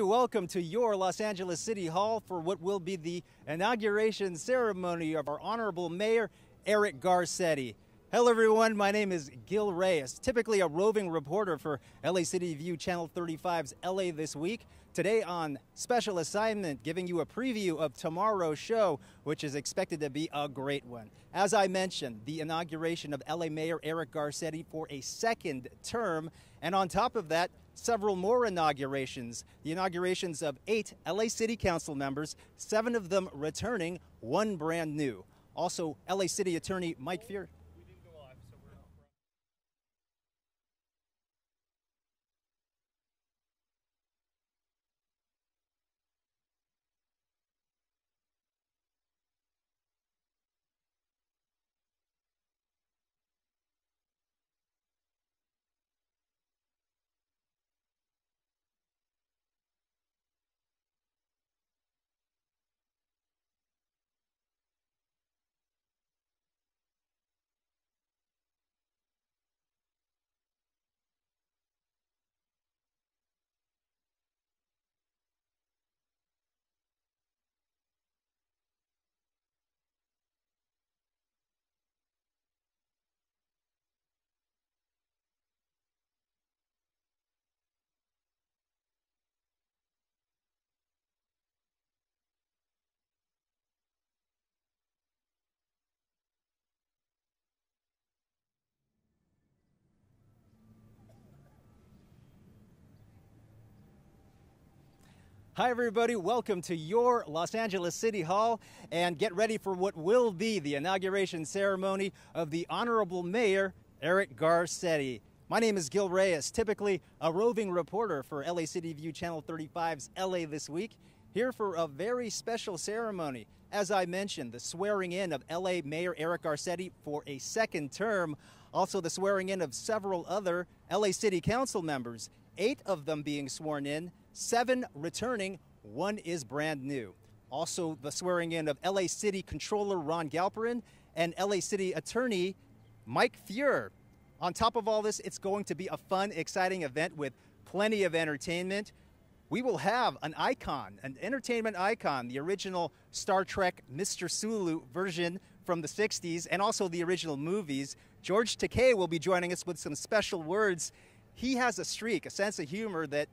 Welcome to your Los Angeles City Hall for what will be the inauguration ceremony of our Honorable Mayor, Eric Garcetti. Hello everyone, my name is Gil Reyes, typically a roving reporter for LA City View Channel 35's LA This Week. Today on special assignment, giving you a preview of tomorrow's show, which is expected to be a great one. As I mentioned, the inauguration of LA Mayor Eric Garcetti for a second term, and on top of that, several more inaugurations. The inaugurations of 8 LA City Council members, 7 of them returning, 1 brand new. Also, LA City Attorney Mike Fuhr. Hi everybody, welcome to your Los Angeles City Hall, and get ready for what will be the inauguration ceremony of the Honorable Mayor, Eric Garcetti. My name is Gil Reyes, typically a roving reporter for LA City View Channel 35's LA This Week, here for a very special ceremony. As I mentioned, the swearing in of LA Mayor Eric Garcetti for a second term, also the swearing in of several other LA City Council members, 8 of them being sworn in, 7 returning, 1 is brand new. Also, the swearing in of LA City Controller Ron Galperin and LA City Attorney Mike Fuhr. On top of all this, it's going to be a fun, exciting event with plenty of entertainment. We will have an icon, an entertainment icon, the original Star Trek Mr. Sulu version from the 60s, and also the original movies. George Takei will be joining us with some special words. He has a streak, a sense of humor that,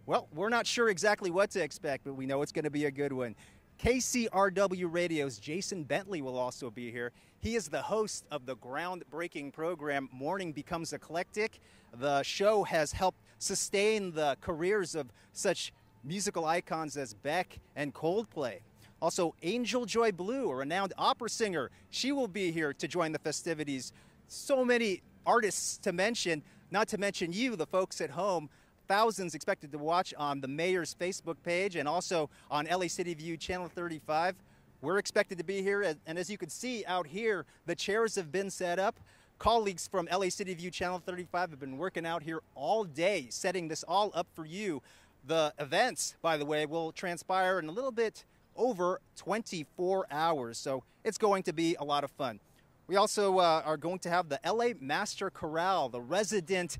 well, we're not sure exactly what to expect, but we know it's going to be a good one. KCRW Radio's Jason Bentley will also be here. He is the host of the groundbreaking program Morning Becomes Eclectic. The show has helped sustain the careers of such musical icons as Beck and Coldplay. Also, Angel Joy Blue, a renowned opera singer, she will be here to join the festivities. So many artists to mention, not to mention you, the folks at home. Thousands expected to watch on the mayor's Facebook page and also on LA City View Channel 35. We're expected to be here, and as you can see out here, the chairs have been set up. Colleagues from LA City View Channel 35 have been working out here all day, setting this all up for you. The events, by the way, will transpire in a little bit over 24 hours, so it's going to be a lot of fun. We also are going to have the LA Master Chorale, the resident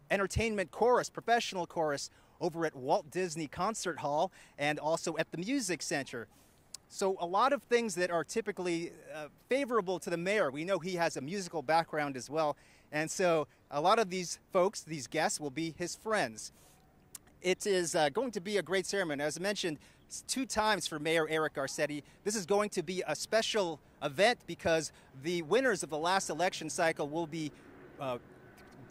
entertainment chorus, professional chorus, over at Walt Disney Concert Hall and also at the Music Center. So a lot of things that are typically favorable to the mayor. We know he has a musical background as well, and so a lot of these folks, these guests, will be his friends. It is going to be a great ceremony. As I mentioned, 2 times for Mayor Eric Garcetti. This is going to be a special event because the winners of the last election cycle will be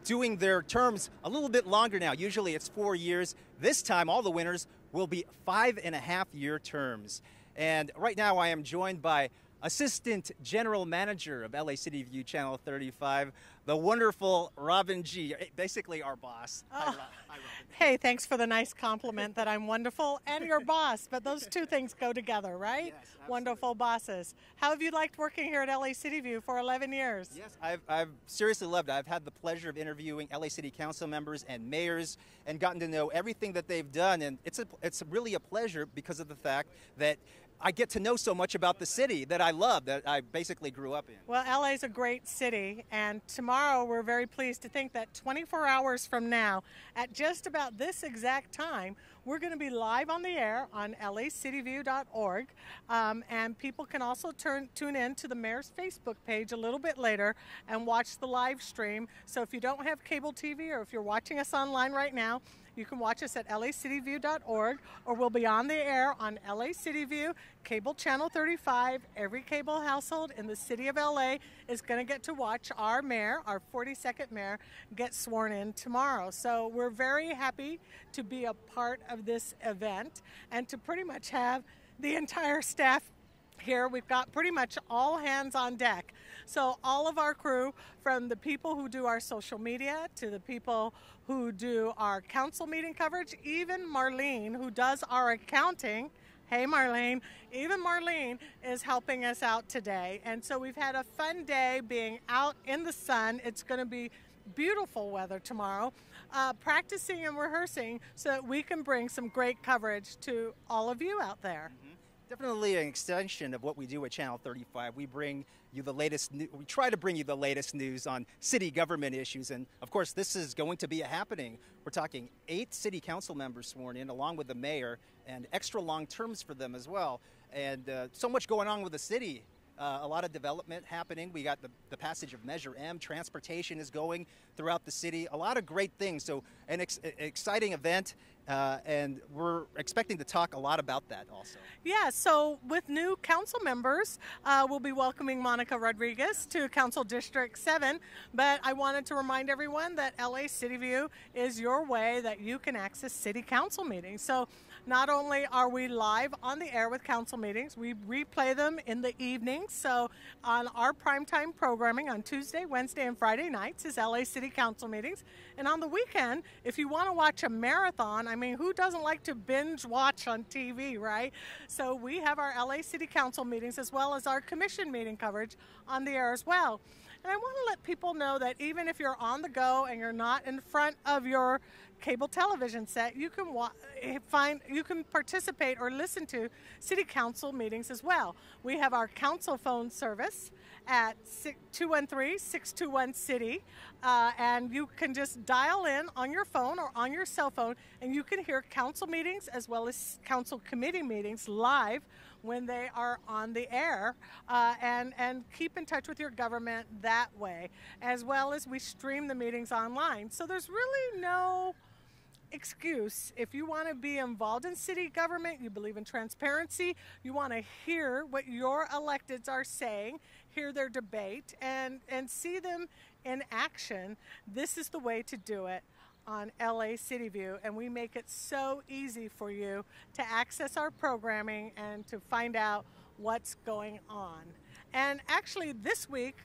doing their terms a little bit longer now. Usually it's 4 years. This time, all the winners will be 5.5-year terms. And right now, I am joined by Assistant General Manager of LA City View Channel 35, the wonderful Robin G, basically our boss. Hi, Robin. Hey, thanks for the nice compliment that I'm wonderful and your boss, but those two things go together, right? Yes, absolutely. Wonderful bosses. How have you liked working here at LA City View for 11 years? Yes, I've seriously loved it. I've had the pleasure of interviewing LA City Council members and mayors and gotten to know everything that they've done, and it's really a pleasure because of the fact that I get to know so much about the city that I love, that I basically grew up in. Well, LA is a great city, and tomorrow we're very pleased to think that 24 hours from now, at just about this exact time, we're going to be live on the air on lacityview.org, and people can also tune in to the mayor's Facebook page a little bit later and watch the live stream. So if you don't have cable TV, or if you're watching us online right now, you can watch us at lacityview.org, or we'll be on the air on LA CityView, cable channel 35. Every cable household in the city of LA is going to get to watch our mayor, our 42nd mayor, get sworn in tomorrow. So we're very happy to be a part of this event and to pretty much have the entire staff here. We've got pretty much all hands on deck. So all of our crew, from the people who do our social media to the people who do our council meeting coverage, even Marlene, who does our accounting. Hey Marlene, even Marlene is helping us out today. And so we've had a fun day being out in the sun. It's going to be beautiful weather tomorrow, practicing and rehearsing so that we can bring some great coverage to all of you out there. Mm-hmm. Definitely an extension of what we do at Channel 35. We bring you the latest. We try to bring you the latest news on city government issues, and of course, this is going to be a happening. We're talking 8 city council members sworn in, along with the mayor, and extra long terms for them as well. And so much going on with the city. A lot of development happening. We got the passage of Measure M. Transportation is going throughout the city. A lot of great things. So an exciting event, and we're expecting to talk a lot about that also. Yeah, so with new council members, we'll be welcoming Monica Rodriguez to Council District 7. But I wanted to remind everyone that LA CityView is your way that you can access city council meetings. So not only are we live on the air with council meetings, we replay them in the evenings. So on our primetime programming on Tuesday, Wednesday, and Friday nights is LA City Council meetings. And on the weekend, if you want to watch a marathon, I mean, who doesn't like to binge watch on TV, right? So we have our LA City Council meetings as well as our commission meeting coverage on the air as well. And I want to let people know that even if you're on the go and you're not in front of your cable television set, you can participate or listen to city council meetings as well. We have our council phone service at 213-621-CITY, and you can just dial in on your phone or on your cell phone, and you can hear council meetings as well as council committee meetings live when they are on the air, and keep in touch with your government that way, as well as we stream the meetings online. So there's really no excuse. If you want to be involved in city government, you believe in transparency, you want to hear what your electeds are saying, hear their debate, and see them in action, this is the way to do it on LA CityView, and we make it so easy for you to access our programming and to find out what's going on. And actually this week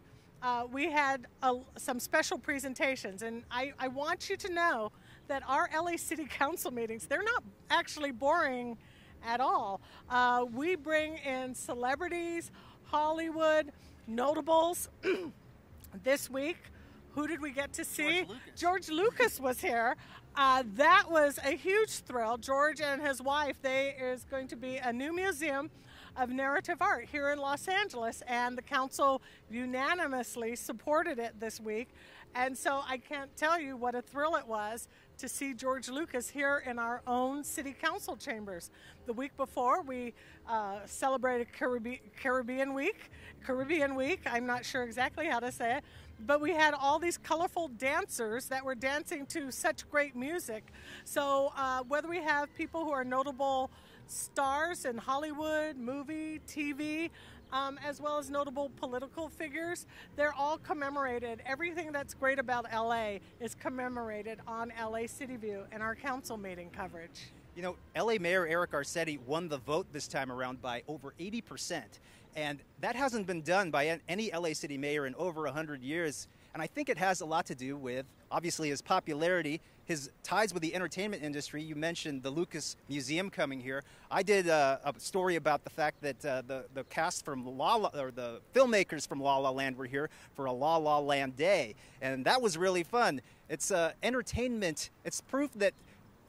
we had some special presentations, and I want you to know that our LA City Council meetings, they're not actually boring at all. We bring in celebrities, Hollywood, notables. This week, who did we get to see? George Lucas was here. That was a huge thrill. George and his wife, there's going to be a new museum of narrative art here in Los Angeles, and the council unanimously supported it this week. And so I can't tell you what a thrill it was to see George Lucas here in our own city council chambers. The week before, we celebrated Caribbean Week, I'm not sure exactly how to say it, but we had all these colorful dancers that were dancing to such great music. So whether we have people who are notable stars in Hollywood, movie, TV, as well as notable political figures, they're all commemorated. Everything that's great about LA is commemorated on LA CityView and our council meeting coverage. You know, LA Mayor Eric Garcetti won the vote this time around by over 80%. And that hasn't been done by any LA City mayor in over 100 years. And I think it has a lot to do with, obviously, his popularity, his ties with the entertainment industry. You mentioned the Lucas Museum coming here. I did a story about the fact that the cast from the filmmakers from La La Land were here for a La La Land Day. And that was really fun. It's entertainment. It's proof that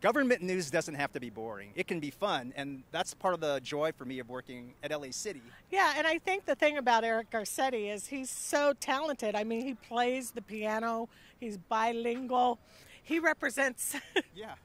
government news doesn't have to be boring. It can be fun, and that's part of the joy for me of working at LA City. Yeah, and I think the thing about Eric Garcetti is he's so talented. I mean, he plays the piano, he's bilingual, he represents... Yeah.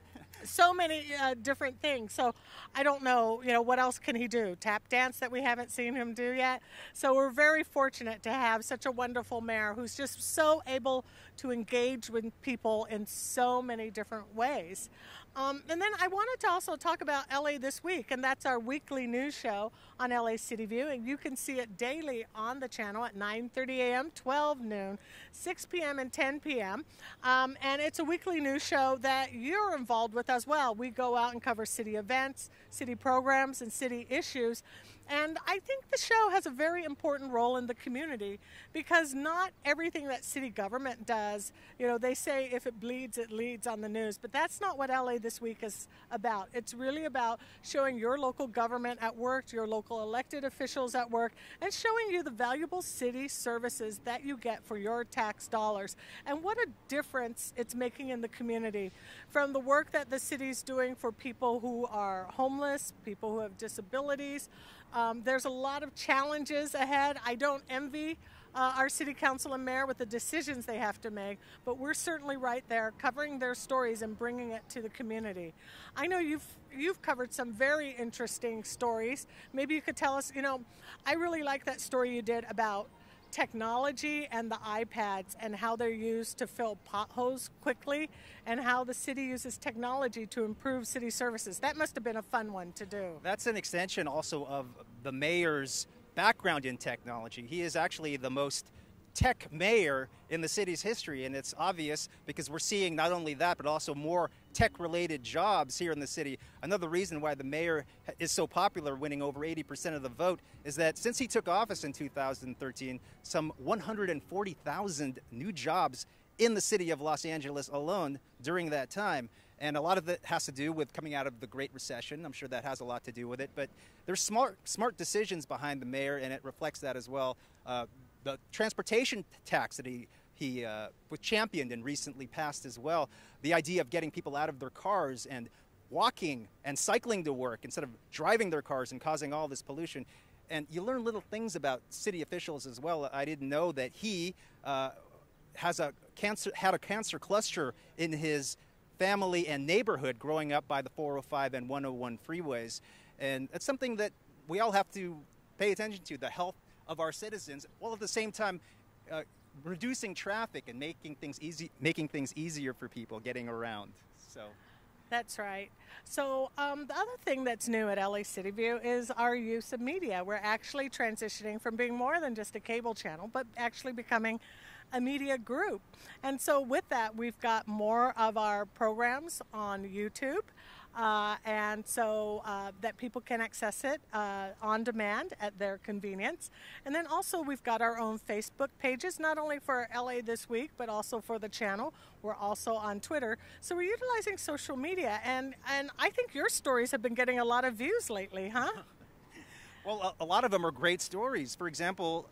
so many different things. So I don't know, what else can he do? Tap dance that we haven't seen him do yet. So we're very fortunate to have such a wonderful mayor who's just so able to engage with people in so many different ways. And then I wanted to also talk about LA This Week, and that's our weekly news show on LA City View, and you can see it daily on the channel at 9:30 a.m., 12 noon, 6 p.m., and 10 p.m. And it's a weekly news show that you're involved with as well. We go out and cover city events, city programs, and city issues. And I think the show has a very important role in the community because not everything that city government does, they say if it bleeds, it leads on the news. But that's not what LA This Week is about. It's really about showing your local government at work, your local elected officials at work, and showing you the valuable city services that you get for your tax dollars and what a difference it's making in the community. From the work that the city's doing for people who are homeless, people who have disabilities. There's a lot of challenges ahead. I don't envy our city council and mayor with the decisions they have to make, but we're certainly right there covering their stories and bringing it to the community. I know you've covered some very interesting stories. Maybe you could tell us, I really like that story you did about technology and the iPads and how they're used to fill potholes quickly and how the city uses technology to improve city services. That must have been a fun one to do. That's an extension also of the mayor's background in technology. He is actually the most tech mayor in the city's history, and it's obvious because we're seeing not only that but also more tech-related jobs here in the city. Another reason why the mayor is so popular, winning over 80% of the vote, is that since he took office in 2013, some 140,000 new jobs in the city of Los Angeles alone during that time. And a lot of it has to do with coming out of the Great Recession. I'm sure that has a lot to do with it. But there's smart decisions behind the mayor, and it reflects that as well. The transportation tax that he was championed and recently passed as well. The idea of getting people out of their cars and walking and cycling to work instead of driving their cars and causing all this pollution. And you learn little things about city officials as well. I didn't know that he had a cancer cluster in his family and neighborhood growing up by the 405 and 101 freeways. And it's something that we all have to pay attention to, the health of our citizens, while at the same time reducing traffic and making things easier for people getting around. So that's right. So the other thing that's new at LA City View is our use of media. We're actually transitioning from being more than just a cable channel, but actually becoming a media group. And so with that, we've got more of our programs on YouTube. And so that people can access it on demand at their convenience. And then also we've got our own Facebook pages, not only for LA This Week, but also for the channel. We're also on Twitter. So we're utilizing social media. And I think your stories have been getting a lot of views lately, huh? Well, a lot of them are great stories. For example,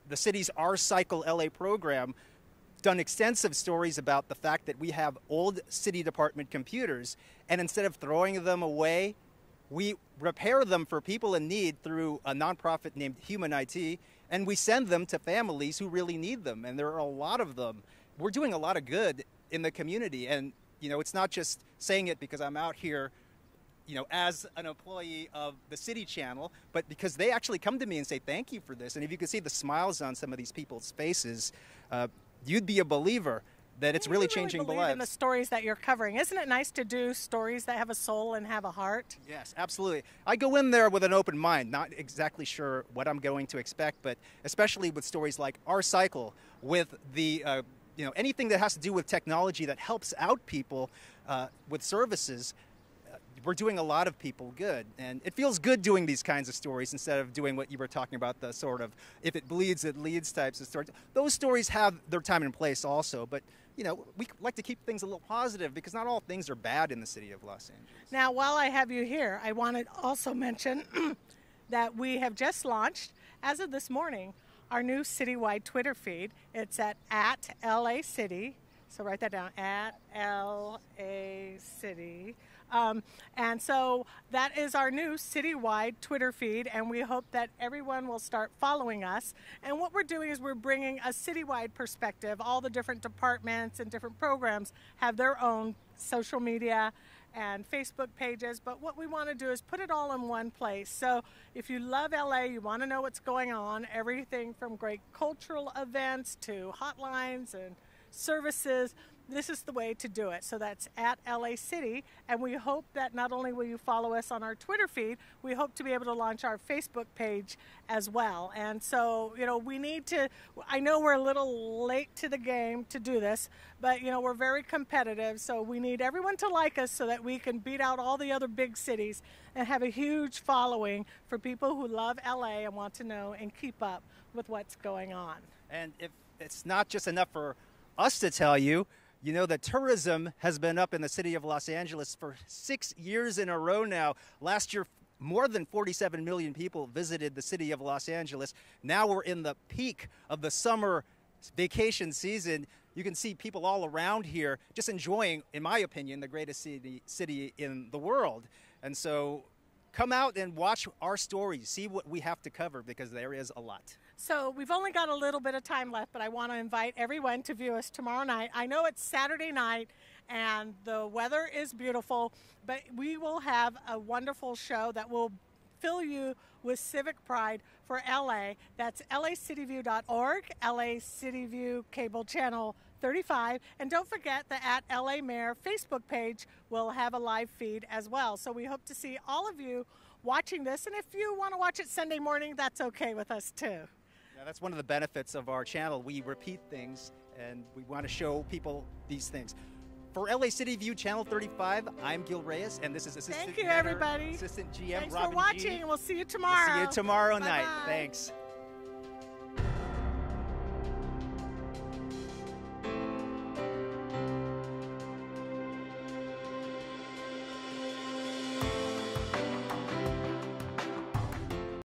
the city's Our Cycle LA program done extensive stories about the fact that we have old city department computers, and instead of throwing them away, we repair them for people in need through a nonprofit named Human IT, and we send them to families who really need them, and there are a lot of them. We're doing a lot of good in the community, and it's not just saying it because I'm out here as an employee of the City Channel, but because they actually come to me and say, thank you for this. And if you can see the smiles on some of these people's faces, you'd be a believer that it's really changing the lives. In the stories that you're covering. Isn't it nice to do stories that have a soul and have a heart? Yes, absolutely. I go in there with an open mind, not exactly sure what I'm going to expect, but especially with stories like Our Cycle, with the anything that has to do with technology that helps out people with services. We're doing a lot of people good, and it feels good doing these kinds of stories instead of doing what you were talking about, the sort of if it bleeds, it leads types of stories. Those stories have their time and place also, but we like to keep things a little positive because not all things are bad in the city of Los Angeles. Now, while I have you here, I want to also mention that we have just launched, as of this morning, our new citywide Twitter feed. It's at LA City. So write that down, at LA City. And so that is our new citywide Twitter feed, and we hope that everyone will start following us. And what we're doing is we're bringing a citywide perspective. All the different departments and different programs have their own social media and Facebook pages, but what we want to do is put it all in one place. So if you love LA, you want to know what's going on, everything from great cultural events to hotlines and services, this is the way to do it. So that's at LA City, and we hope that not only will you follow us on our Twitter feed, we hope to be able to launch our Facebook page as well. And so, you know, we need to, I know we're a little late to the game to do this, but, you know, we're very competitive, so we need everyone to like us so that we can beat out all the other big cities and have a huge following for people who love LA and want to know and keep up with what's going on. And if it's not just enough for us to tell you, you know that tourism has been up in the city of Los Angeles for 6 years in a row now. Last year, more than 47 million people visited the city of Los Angeles. Now we're in the peak of the summer vacation season. You can see people all around here just enjoying, in my opinion, the greatest city in the world. And so come out and watch our stories, see what we have to cover, because there is a lot. So we've only got a little bit of time left, but I want to invite everyone to view us tomorrow night. I know it's Saturday night and the weather is beautiful, but we will have a wonderful show that will fill you with civic pride for LA. That's lacityview.org, LA City View Cable Channel 35. And don't forget the at LA Mayor Facebook page will have a live feed as well. So we hope to see all of you watching this. And if you want to watch it Sunday morning, that's okay with us too. Yeah, that's one of the benefits of our channel. We repeat things and we want to show people these things. For LA City View Channel 35, I'm Gil Reyes, and this is Assistant Thank you, Mayor, everybody. Assistant GM Thanks Robin for watching, G. and we'll see you tomorrow. We'll see you tomorrow Bye-bye. night. Thanks.